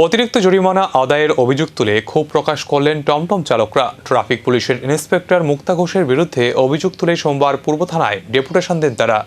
অতিরিক্ত জরিমানা আদায়ের অভিযোগ তুলে ক্ষোভ প্রকাশ করলেন টমটম চালকরা। ট্রাফিক পুলিশের ইন্সপেক্টর মুক্তা ঘোষের বিরুদ্ধে অভিযোগ তুলে সোমবার পূর্ব থানায় ডেপুটেশন দেন তারা।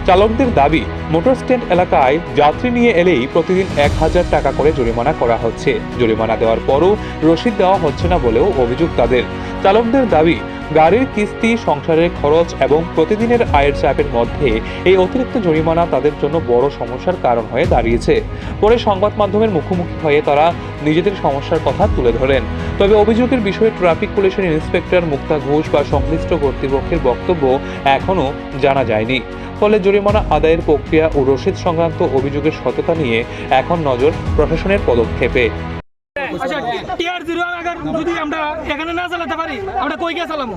চালকদের দাবি, মোটর স্ট্যান্ড এলাকায় যাত্রী নিয়ে এলেই প্রতিদিন 1000 টাকা করে জরিমানা করা হচ্ছে। জরিমানা দেওয়ার পরও রসিদ দেওয়া হচ্ছে না বলেও অভিযোগ তাদের। চালকদের দাবি, গাড়ির কিস্তি, সংসারের খরচ এবং প্রতিদিনের আয়ের চাপের মধ্যে এই অতিরিক্ত জরিমানা তাদের জন্য বড় সমস্যার কারণ হয়ে দাঁড়িয়েছে। পরে সংবাদ মাধ্যমের মুখোমুখি হয়ে তারা নিজেদের সমস্যার কথা তুলে ধরেন। তবে অভিযোগের বিষয়ে ট্রাফিক পুলিশের ইন্সপেক্টর মুক্তা ঘোষ বা সংশ্লিষ্ট কর্তৃপক্ষের বক্তব্য এখনও জানা যায়নি। ফলে জরিমানা আদায়ের প্রক্রিয়া ও রসিদ সংক্রান্ত অভিযোগের সততা নিয়ে এখন নজর প্রশাসনের পদক্ষেপে। আচ্ছা, টিআর 0 যদি আমরা এখানে না চালাতে পারি, আমরা কই গিয়ে চালামো?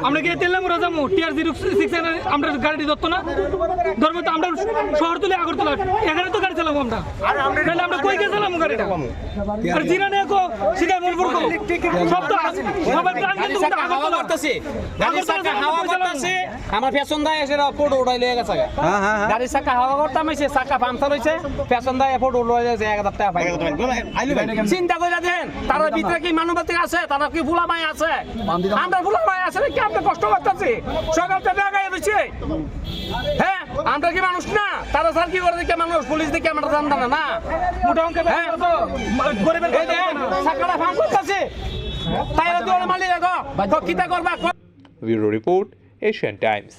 আমরা গিয়ে তেলামুরা যাবো? টিআর 06 আমরা গাড়ি ধরতো না, ধরবো তো আমরা শহরতলি আগরতলা, এখানে তো গাড়ি চালাবো আমরা। তাহলে আমরা কই গিয়ে চালামো গাড়িটা? আর জিরানে কো সিধা মনপুর কো সব তো সবার প্ল্যান কিন্তু হাওয়া করতেছে, গাড়ি চাকা হাওয়া করতেছে। আমার পেছন দায় এসে ফটো উঠাই লয়ে গেছে। হ্যাঁ, গাড়ি চাকা হাওয়া করতামছে, চাকা পাংচার হইছে, পেছন দায় ফটো উঠাই যায় 1000 টাকা পাই। চিন্তা কইরা দেন, তার ভিতরে কি মানবাধিকার আছে? তারা কি ভুলামাই আছে? আমরা ভুলামাই আছে কি? আমরা কষ্ট করতেছি, সকাল থেকে আগায় রয়েছে। হ্যাঁ, আমরা কি মানুষ না? তারা স্যার কি করে দেখে মানুষ, পুলিশ দেখে আমরা জানতাম না। মোটা অঙ্কে গরিবের চাকাটা ভাঙ করতেছে, তাই মালিক কিতা করবা। Bureau report, Asian Times.